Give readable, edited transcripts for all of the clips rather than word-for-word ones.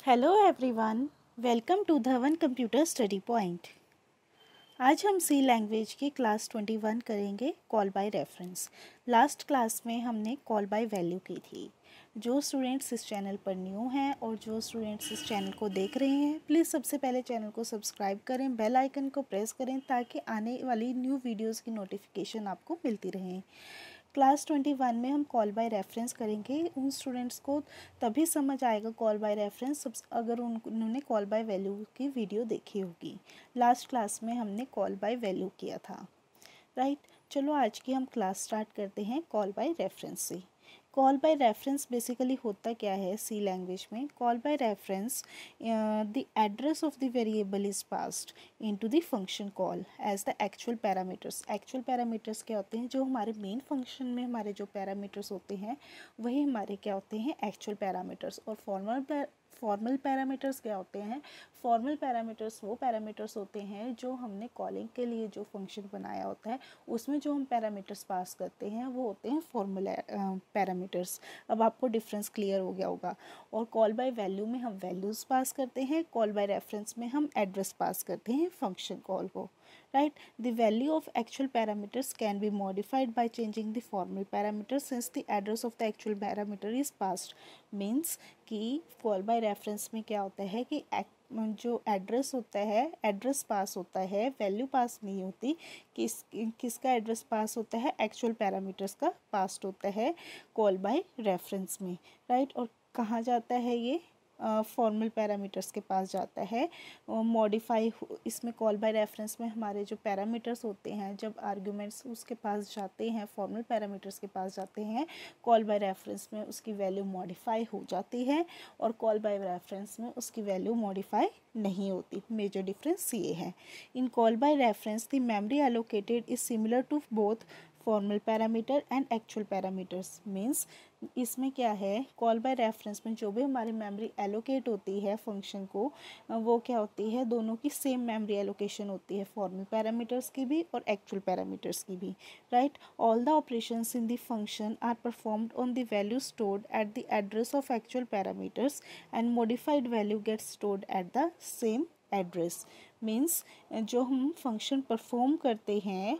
Hello everyone, welcome to Dhawan computer study point. आज हम C language की क्लास 21 करेंगे call by reference. Last class में हमने कॉल बाय वैल्यू की थी। जो स्टूडेंट्स इस चैनल पर न्यू हैं और जो स्टूडेंट्स इस चैनल को देख रहे हैं, प्लीज़ सबसे पहले चैनल को सब्सक्राइब करें, बेल आइकन को प्रेस करें ताकि आने वाली न्यू वीडियोस की नोटिफिकेशन आपको मिलती रहे। क्लास 21 में हम कॉल बाय रेफरेंस करेंगे। उन स्टूडेंट्स को तभी समझ आएगा कॉल बाय रेफरेंस अगर उन्होंने कॉल बाय वैल्यू की वीडियो देखी होगी। लास्ट क्लास में हमने कॉल बाय वैल्यू किया था, राइट। चलो आज की हम क्लास स्टार्ट करते हैं कॉल बाय रेफरेंस से। कॉल बाय रेफरेंस बेसिकली होता क्या है सी लैंग्वेज में? Call by reference, the address of the variable is passed into the function call as the actual parameters. Actual parameters क्या होते हैं? जो हमारे मेन फंक्शन में हमारे जो पैरामीटर्स होते हैं वही हमारे क्या होते हैं? Actual parameters. और फॉर्मल पैरामीटर्स क्या होते हैं? फॉर्मल पैरामीटर्स वो पैरामीटर्स होते हैं जो हमने कॉलिंग के लिए जो फंक्शन बनाया होता है उसमें जो हम पैरामीटर्स पास करते हैं वो होते हैं फॉर्मल पैरामीटर्स। अब आपको डिफरेंस क्लियर हो गया होगा। और कॉल बाय वैल्यू में हम वैल्यूज़ पास करते हैं, कॉल बाय रेफरेंस में हम एड्रेस पास करते हैं फंक्शन कॉल को, right? The value of actual parameters can be modified by changing the formal parameters since the address of the actual parameter is passed. Means कि call by reference में क्या होता है कि जो एड्रेस होता है, एड्रेस पास होता है, वैल्यू पास नहीं होती। किसका एड्रेस पास होता है? एक्चुअल पैरामीटर्स का पास होता है कॉल बाय रेफरेंस में, राइट। और कहाँ जाता है ये? फॉर्मल पैरामीटर्स के पास जाता है। मॉडिफाई इसमें कॉल बाय रेफरेंस में हमारे जो पैरामीटर्स होते हैं, जब आर्ग्यूमेंट्स उसके पास जाते हैं, फॉर्मल पैरामीटर्स के पास जाते हैं, कॉल बाय रेफरेंस में उसकी वैल्यू मॉडिफाई हो जाती है और कॉल बाय रेफरेंस में उसकी वैल्यू मॉडिफाई नहीं होती। मेजर डिफरेंस ये है। In call by reference the memory allocated is similar to both formal parameter and actual parameters. Means इसमें क्या है? कॉल बाय रेफरेंस में जो भी हमारी मेमोरी एलोकेट होती है फंक्शन को, वो क्या होती है? दोनों की सेम मेमोरी एलोकेशन होती है, फॉर्मल पैरामीटर्स की भी और एक्चुअल पैरामीटर्स की भी, right. All the operations in the function are performed on the value stored at the address of actual parameters and modified value gets stored at the same address. Means जो हम function perform करते हैं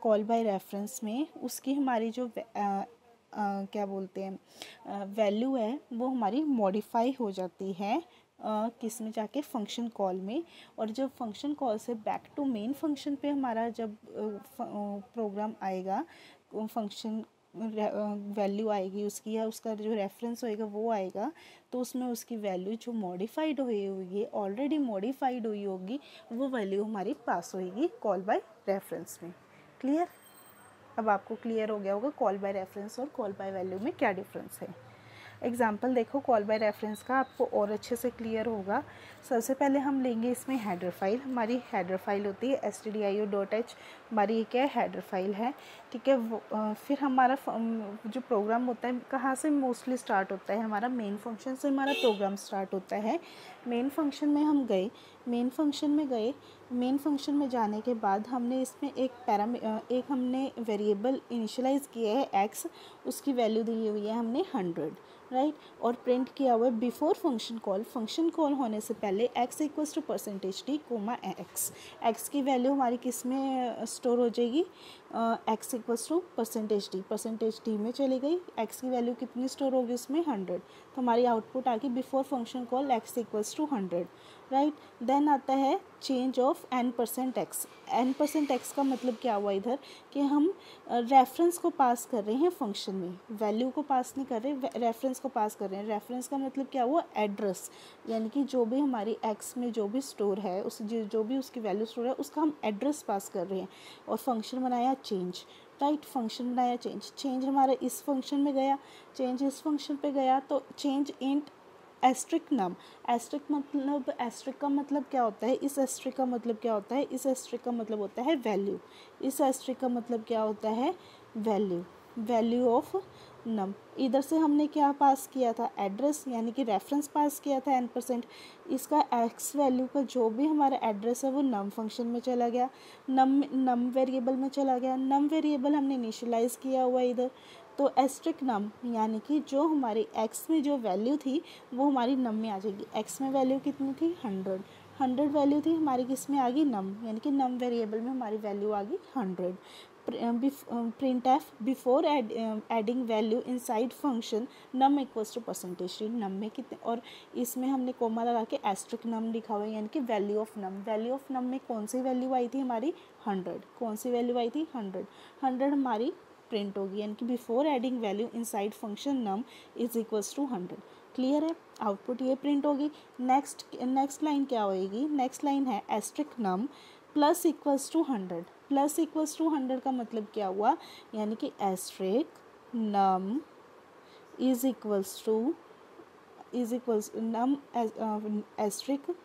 call by reference में, उसकी हमारी जो क्या बोलते हैं वैल्यू है वो हमारी मॉडिफाई हो जाती है किस में जाके? फंक्शन कॉल में। और जब फंक्शन कॉल से बैक टू मेन फंक्शन पे हमारा जब प्रोग्राम आएगा, फंक्शन वैल्यू आएगी उसकी या उसका जो रेफरेंस होएगा वो आएगा, तो उसमें उसकी वैल्यू जो मॉडिफाइड हुई होगी, ऑलरेडी मॉडिफाइड हुई होगी, वो वैल्यू हमारी पास होएगी कॉल बाय रेफरेंस में। क्लियर? अब आपको क्लियर हो गया होगा कॉल बाय रेफरेंस और कॉल बाय वैल्यू में क्या डिफरेंस है। एग्जाम्पल देखो कॉल बाय रेफरेंस का, आपको और अच्छे से क्लियर होगा। सबसे पहले हम लेंगे इसमें हेडर फाइल। हमारी हेडर फाइल होती है stdio.h, हमारी ये क्या है? हेडर फाइल है, ठीक है। फिर हमारा जो प्रोग्राम होता है कहाँ से मोस्टली स्टार्ट होता है? हमारा मेन फंक्शन से हमारा प्रोग्राम स्टार्ट होता है। मेन फंक्शन में हम गए, मेन फंक्शन में जाने के बाद हमने इसमें एक हमने वेरिएबल इनिशियलाइज़ किया है x, उसकी वैल्यू दी हुई है हमने 100, राइट। और प्रिंट किया हुआ है बिफोर फंक्शन कॉल होने से पहले x equals to %t comma x की वैल्यू हमारी किस में स्टोर हो जाएगी? x इक्वल्स टू %t में चली गई। x की वैल्यू कितनी स्टोर होगी उसमें? 100। तो हमारी आउटपुट आ गई before function call x equals to 100, right. Then आता है चेंज ऑफ n%x। n%x का मतलब क्या हुआ इधर? कि हम रेफरेंस को पास कर रहे हैं फंक्शन में, वैल्यू को पास नहीं कर रहे, रेफरेंस को पास कर रहे हैं। रेफरेंस का मतलब क्या हुआ? एड्रेस, यानी कि जो भी हमारी x में जो भी स्टोर है, उस जो भी उसकी वैल्यू स्टोर है उसका हम एड्रेस पास कर रहे हैं। और फंक्शन बनाया चेंज, राइट। फंक्शन बनाया चेंज हमारा इस फंक्शन में गया, चेंज इस फंक्शन पे गया, तो चेंज इंट एस्ट्रिक नम। एस्ट्रिक का मतलब क्या होता है? इस एस्ट्रिक का मतलब क्या होता है? इस एस्ट्रिक का मतलब होता है वैल्यू। इस एस्ट्रिक का मतलब क्या होता है? वैल्यू ऑफ नम। इधर से हमने क्या पास किया था? एड्रेस, यानी कि रेफरेंस पास किया था n%। इसका x वैल्यू का जो भी हमारा एड्रेस है वो नम फंक्शन में चला गया, नम वेरिएबल में चला गया। नम वेरिएबल हमने इनिशियलाइज़ किया हुआ इधर, तो एस्ट्रिक नम यानी कि जो हमारी एक्स में जो वैल्यू थी वो हमारी नम में आ जाएगी। एक्स में वैल्यू कितनी थी 100 वैल्यू थी हमारी, किस में आ गई नम, यानी कि नम वेरिएबल में हमारी वैल्यू आ गई 100। Print f before adding value inside function num equals to percentage d, num में कितने, और इसमें हमने कोमा लगा के एस्ट्रिक नम लिखा हुआ है यानी कि value of num. Value of num में कौन सी वैल्यू आई थी हमारी 100, कौन सी वैल्यू आई थी 100 हमारी प्रिंट होगी, यानी कि before adding value inside function num is equals to 100। Clear है, आउटपुट ये प्रिंट होगी। नेक्स्ट लाइन क्या होएगी, नेक्स्ट लाइन है asterisk num plus equals to 100। Plus equals to 100 का मतलब क्या हुआ, यानी कि asterisk num is equals num asterisk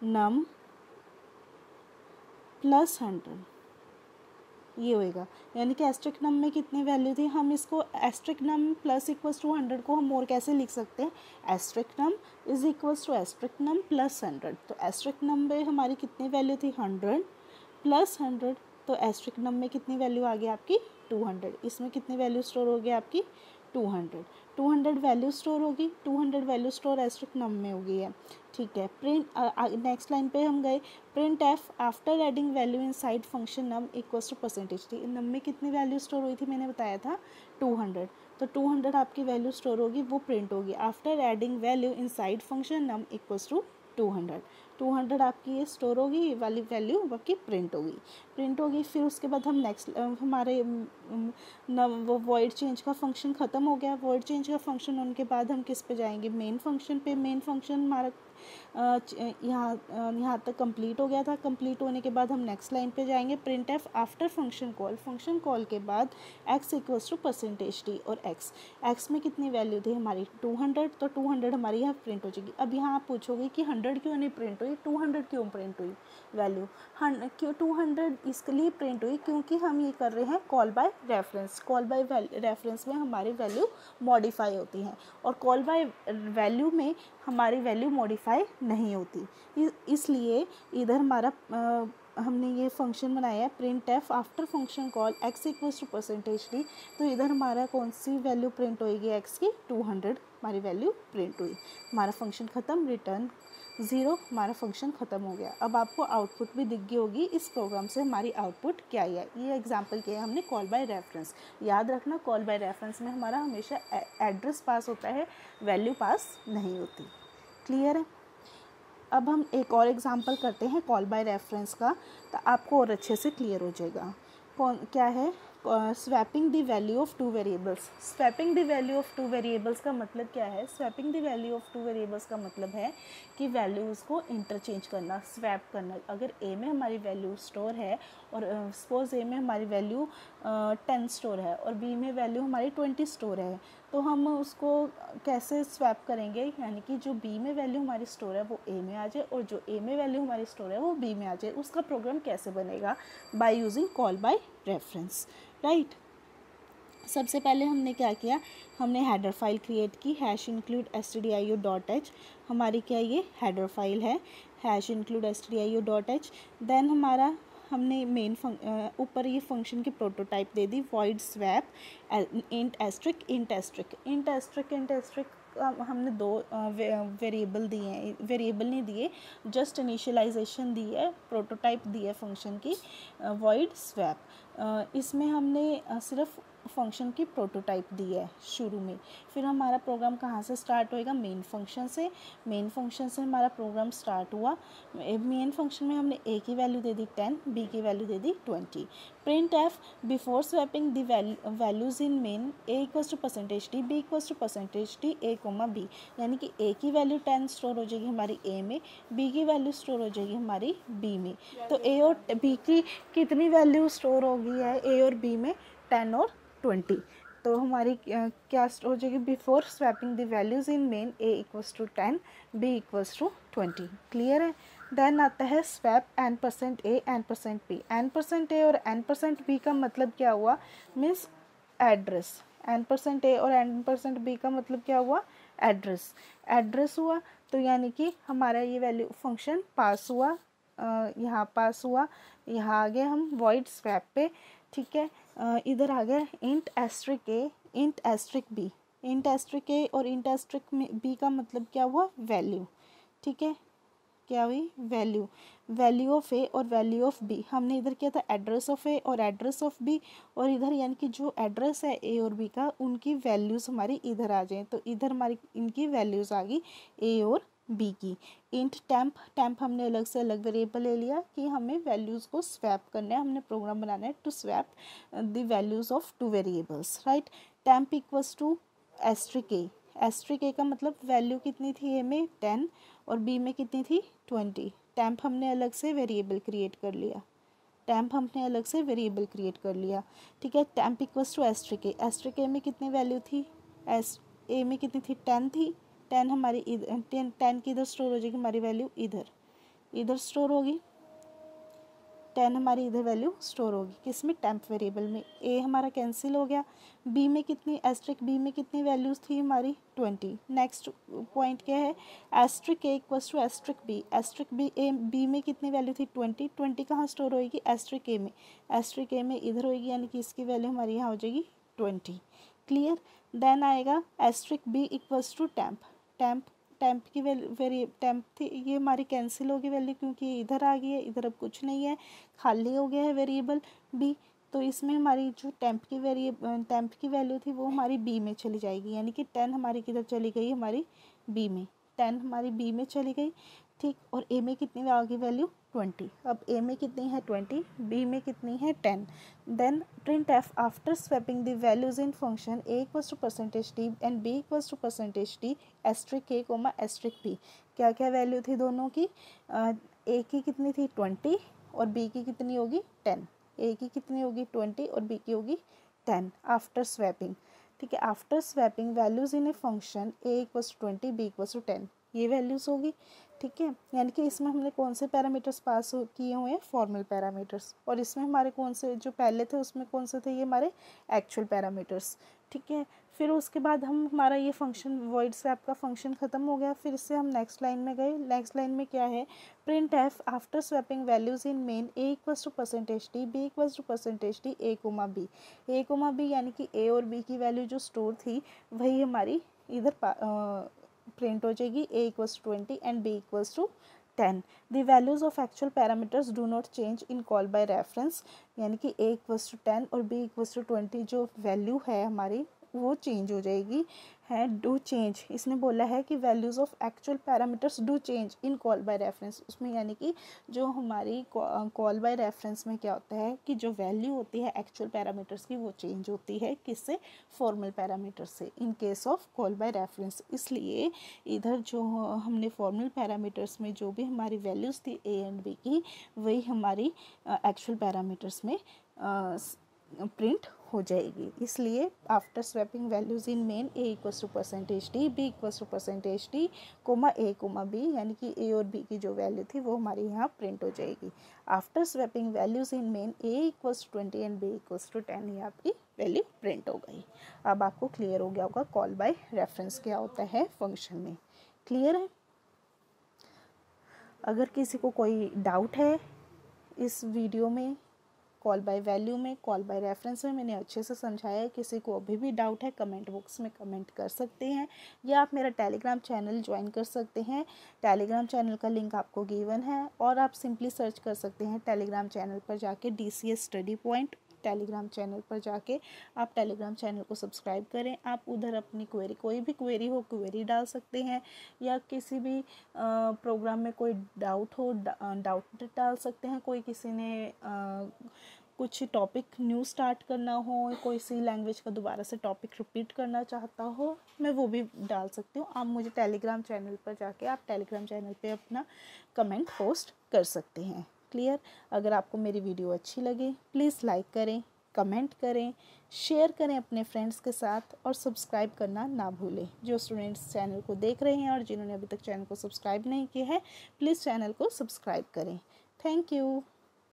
num plus 100 ये होएगा, यानी कि एस्ट्रिक नम में कितनी वैल्यू थी, हम इसको asterisk num plus equals to 100 को हम और कैसे लिख सकते हैं, asterisk num is equals to asterisk num plus 100। तो एस्ट्रिक नम में हमारी कितनी वैल्यू थी 100 प्लस 100, तो एस्ट्रिक नम में कितनी वैल्यू आ गई आपकी 200। इसमें कितनी वैल्यू स्टोर हो गई आपकी 200 वैल्यू स्टोर होगी, 200 वैल्यू स्टोर एस्ट्रिक नम में हो गई है। ठीक है, प्रिंट नेक्स्ट लाइन पे हम गए, print f after adding value inside function num equals to percentage d. Num में कितनी वैल्यू स्टोर हुई थी मैंने बताया था 200, तो 200 आपकी वैल्यू स्टोर होगी, वो प्रिंट होगी after adding value inside function num equals to 200 आपकी ये स्टोर होगी, ये वाली वैल्यू आपकी प्रिंट होगी। फिर उसके बाद हम नेक्स्ट हमारे वो वॉइड चेंज का फंक्शन ख़त्म हो गया। वॉइड चेंज का फंक्शन होने के बाद हम किस पे जाएंगे, मेन फंक्शन पे। मेन फंक्शन हमारा यहाँ तक कंप्लीट हो गया था। कंप्लीट होने के बाद हम नेक्स्ट लाइन पे जाएंगे, print f after function call के बाद x equals to percentage d, और एक्स में कितनी वैल्यू थी हमारी 200, तो 200 हमारी यहाँ प्रिंट हो जाएगी। अब यहाँ आप पूछोगे कि 100 क्यों नहीं प्रिंट हुई, 200 क्यों प्रिंट हुई वैल्यू, क्यों 200 इसके लिए प्रिंट हुई क्योंकि हम ये कर रहे हैं call by reference. Call by reference में हमारी वैल्यू मॉडिफाई होती है, और कॉल बाय वैल्यू में हमारी वैल्यू मॉडिफाई नहीं होती। इसलिए इधर हमारा हमने ये फंक्शन बनाया है print f after function call x equals to percentage d, तो इधर हमारा कौन सी वैल्यू प्रिंट होएगी एक्स की 200 हमारी वैल्यू प्रिंट हुई। हमारा फंक्शन ख़त्म, रिटर्न 0, हमारा फंक्शन ख़त्म हो गया। अब आपको आउटपुट भी दिख गई होगी इस प्रोग्राम से हमारी आउटपुट क्या है। ये एग्जांपल किया हमने कॉल बाय रेफरेंस। याद रखना कॉल बाय रेफरेंस में हमारा हमेशा एड्रेस पास होता है, वैल्यू पास नहीं होती। क्लियर है, अब हम एक और एग्जांपल करते हैं कॉल बाय रेफरेंस का, तो आपको और अच्छे से क्लियर हो जाएगा। क्या है, swapping the value of two variables. Swapping the value of two variables का मतलब क्या है, swapping the value of two variables का मतलब है कि वैल्यूज़ को इंटरचेंज करना, स्वैप करना। अगर ए में हमारी वैल्यू स्टोर है और सपोज ए में हमारी वैल्यू 10 स्टोर है और बी में वैल्यू हमारी 20 स्टोर है, तो हम उसको कैसे स्वैप करेंगे, यानी कि जो बी में वैल्यू हमारी स्टोर है वो ए में आ जाए और जो ए में वैल्यू हमारी स्टोर है वो बी में आ जाए। उसका प्रोग्राम कैसे बनेगा, by using call by reference, right. सबसे पहले हमने क्या किया, हमने हेडर फाइल क्रिएट की, #include_stdio.h हमारी क्या ये हेडर फाइल है, #include_stdio.h। देन हमारा हमने मेन ऊपर ये फंक्शन की प्रोटोटाइप दे दी, वॉइड स्वैप इंट एस्ट्रिक हमने दो वेरिएबल दिए हैं, वेरिएबल नहीं दिए, जस्ट इनिशियलाइजेशन दी है, प्रोटोटाइप दी है फंक्शन की वॉइड स्वैप। इसमें हमने सिर्फ फंक्शन की प्रोटोटाइप दी है शुरू में। फिर हमारा प्रोग्राम कहाँ से स्टार्ट होएगा, मेन फंक्शन से। मेन फंक्शन से हमारा प्रोग्राम स्टार्ट हुआ। मेन फंक्शन में हमने ए की वैल्यू दे दी 10, बी की वैल्यू दे दी 20। Print f before swapping the values in main a equals to percentage d, b equals to percentage d a comma b, यानी कि ए की वैल्यू 10 स्टोर हो जाएगी हमारी ए में, बी की वैल्यू स्टोर हो जाएगी हमारी बी में। तो ए और बी की कितनी वैल्यू स्टोर हो गई है ए और बी में, 10 और 20। तो हमारी क्या हो जाएगी, before swapping the values in main a equals to 10, b equals to 20। Clear है। देन आता है swap n% a n% b। n% a और n% b का मतलब क्या हुआ, मीन्स एड्रेस। n% a और n% b का मतलब क्या हुआ, एड्रेस हुआ। तो यानी कि हमारा ये वैल्यू फंक्शन पास हुआ, यहाँ पास हुआ, यहाँ आ गए हम वॉइड स्वैप पे। ठीक है, इधर आ गया int asterisk a int asterisk b, int asterisk a और इंट एस्ट्रिक में बी का मतलब क्या हुआ, वैल्यू, ठीक है, क्या हुई, वैल्यू, वैल्यू ऑफ ए और वैल्यू ऑफ बी। हमने इधर किया था एड्रेस ऑफ ए और एड्रेस ऑफ बी, और इधर यानी कि जो एड्रेस है ए और बी का उनकी वैल्यूज़ हमारी इधर आ जाएँ, तो इधर हमारी इनकी वैल्यूज़ आ गई ए और बी की। इंट टेम्प, टेम्प हमने अलग से अलग वेरिएबल ले लिया कि हमें वैल्यूज़ को स्वैप करना है, हमने प्रोग्राम बनाना है to swap the values of two variables, right. Temp equals to asterisk a, asterisk a का मतलब वैल्यू कितनी थी ए में 10 और बी में कितनी थी 20। टेम्प हमने अलग से वेरिएबल क्रिएट कर लिया, टेम्प हमने अलग से वेरिएबल क्रिएट कर लिया, ठीक है। Temp equals to asterisk a, asterisk a में कितनी वैल्यू थी, ए में कितनी थी 10 थी, 10 हमारी इधर 10 की इधर स्टोर हो जाएगी, हमारी वैल्यू इधर स्टोर होगी, 10 हमारी इधर वैल्यू स्टोर होगी किस में, टेम्प वेरिएबल में। ए हमारा कैंसिल हो गया, बी में कितनी, एस्ट्रिक बी में कितनी वैल्यूज़ थी हमारी 20। नेक्स्ट पॉइंट क्या है, asterisk a equals to asterisk b, asterisk b a b में कितनी वैल्यू थी 20, 20 कहाँ स्टोर होएगी, एस्ट्रिक ए में, एस्ट्रिक ए में इधर होएगी, यानी कि इसकी वैल्यू हमारी यहाँ हो जाएगी 20, क्लियर। देन आएगा asterisk b equals to temp, temp temp की वैल्यू टेम्प थी, ये हमारी कैंसिल होगी वैल्यू क्योंकि इधर आ गई है, इधर अब कुछ नहीं है, खाली हो गया है वेरिएबल बी, तो इसमें हमारी जो टेम्प की वैल्यू थी वो हमारी बी में चली जाएगी, यानी कि 10 हमारी किधर चली गई, हमारी बी में, 10 हमारी बी में चली गई, ठीक। और ए में कितनी आ गई वैल्यू 20, अब ए में कितनी है 20, बी में कितनी है 10। Then print f after swapping the values in function a equals to percentage d and b equals to percentage d asterisk a comma asterisk b, क्या क्या वैल्यू थी दोनों की, ए की कितनी थी 20 और बी की कितनी होगी 10, ए की कितनी होगी 20 और बी की होगी 10 आफ्टर स्वैपिंग, ठीक है। After swapping values in a function a equals to 20 b equals to 10, ये वैल्यूज़ होगी, ठीक है। यानी कि इसमें हमने कौन से पैरामीटर्स पास किए हुए हैं, फॉर्मल पैरामीटर्स, और इसमें हमारे कौन से जो पहले थे उसमें कौन से थे, ये हमारे एक्चुअल पैरामीटर्स, ठीक है। फिर उसके बाद हमारा ये फंक्शन वॉइड स्वैप का फंक्शन ख़त्म हो गया, फिर इससे हम नेक्स्ट लाइन में गए, नेक्स्ट लाइन में क्या है, print f after swapping values in main a equals to percentage d b equals to percentage d a comma b, यानी कि ए और बी की वैल्यू जो स्टोर थी वही हमारी इधर प्रिंट हो जाएगी, a equals to 20 and b equals to 10। The values of actual parameters do not change in call by reference, यानी कि ए इक्वल्स टू 10 और बी इक्वल्स टू 20 जो वैल्यू है हमारी वो चेंज हो जाएगी, है डू चेंज, इसने बोला है कि values of actual parameters do change in call by reference, उसमें यानी कि जो हमारी कॉल बाय रेफरेंस में क्या होता है कि जो वैल्यू होती है एक्चुअल पैरामीटर्स की वो चेंज होती है किससे, फॉर्मल पैरामीटर्स से, in case of call by reference. इसलिए इधर जो हमने फॉर्मल पैरामीटर्स में जो भी हमारी वैल्यूज़ थी ए एंड बी की वही हमारी एक्चुअल पैरामीटर्स में प्रिंट हो जाएगी। इसलिए after swapping values in main a equals to percentage d b equals to percentage d comma a comma b, यानी कि ए और बी की जो वैल्यू थी वो हमारी यहाँ प्रिंट हो जाएगी। After swapping values in main a equals to 20 and b equals to 10, ये आपकी वैल्यू प्रिंट हो गई। अब आपको क्लियर हो गया होगा कॉल बाय रेफरेंस क्या होता है फंक्शन में, क्लियर है। अगर किसी को कोई डाउट है इस वीडियो में, कॉल बाय वैल्यू में, कॉल बाय रेफरेंस में मैंने अच्छे से समझाया है, किसी को अभी भी डाउट है कमेंट बॉक्स में कमेंट कर सकते हैं, या आप मेरा टेलीग्राम चैनल ज्वाइन कर सकते हैं, टेलीग्राम चैनल का लिंक आपको गिवन है, और आप सिंपली सर्च कर सकते हैं टेलीग्राम चैनल पर जाके DCS study point, Telegram channel पर जाके आप टेलीग्राम चैनल को सब्सक्राइब करें, आप उधर अपनी क्वेरी, कोई भी क्वेरी हो क्वेरी डाल सकते हैं, या किसी भी प्रोग्राम में कोई डाउट हो डाउट डाल सकते हैं, कोई किसी ने कुछ टॉपिक न्यू स्टार्ट करना हो, कोई सी लैंग्वेज का दोबारा से टॉपिक रिपीट करना चाहता हो, मैं वो भी डाल सकती हूँ। आप मुझे टेलीग्राम चैनल पर जाके आप टेलीग्राम चैनल पे अपना कमेंट पोस्ट कर सकते हैं, क्लियर। अगर आपको मेरी वीडियो अच्छी लगे प्लीज़ लाइक करें, कमेंट करें, शेयर करें अपने फ्रेंड्स के साथ, और सब्सक्राइब करना ना भूलें। जो स्टूडेंट्स चैनल को देख रहे हैं और जिन्होंने अभी तक चैनल को सब्सक्राइब नहीं किया है प्लीज़ चैनल को सब्सक्राइब करें। Thank you.